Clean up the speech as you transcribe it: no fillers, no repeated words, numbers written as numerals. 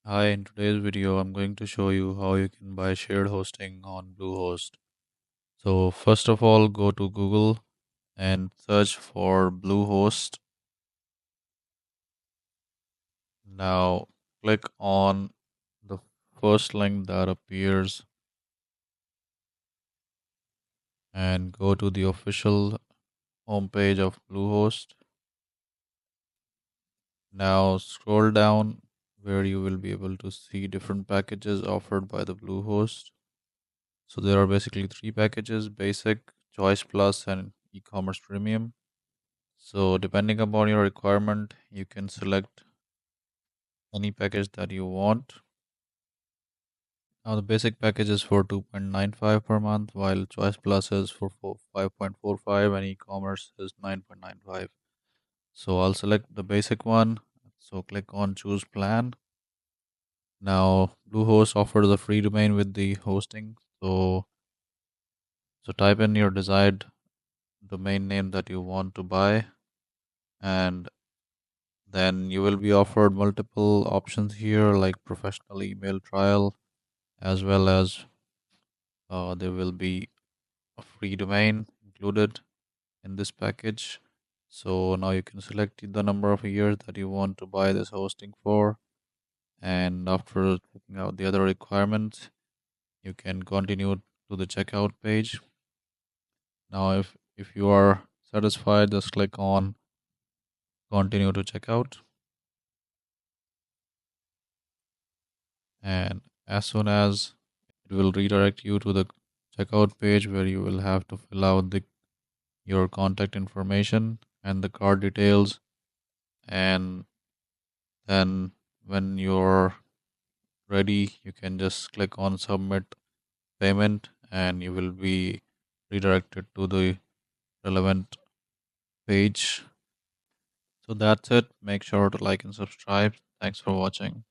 Hi, in today's video, I'm going to show you how you can buy shared hosting on Bluehost. So, first of all, go to Google and search for Bluehost. Now, click on the first link that appears and go to the official homepage of Bluehost. Now, scroll down where you will be able to see different packages offered by the Bluehost. So, there are basically three packages: Basic, Choice Plus, and E-commerce Premium. So depending upon your requirement, you can select any package that you want. Now the basic package is for 2.95 per month, while Choice Plus is for 5.45 and e-commerce is 9.95. So I'll select the basic one. So click on choose plan. Now Bluehost offers a free domain with the hosting. So type in your desired domain name that you want to buy, and then you will be offered multiple options here like professional email trial, as well as there will be a free domain included in this package. So now you can select the number of years that you want to buy this hosting for, and after checking out the other requirements, you can continue to the checkout page. Now, if you are satisfied, just click on continue to checkout, and as soon as it will redirect you to the checkout page where you will have to fill out your contact information and the card details, and then when you're ready you can just click on submit payment and you will be redirected to the relevant page. So that's it. Make sure to like and subscribe. Thanks for watching.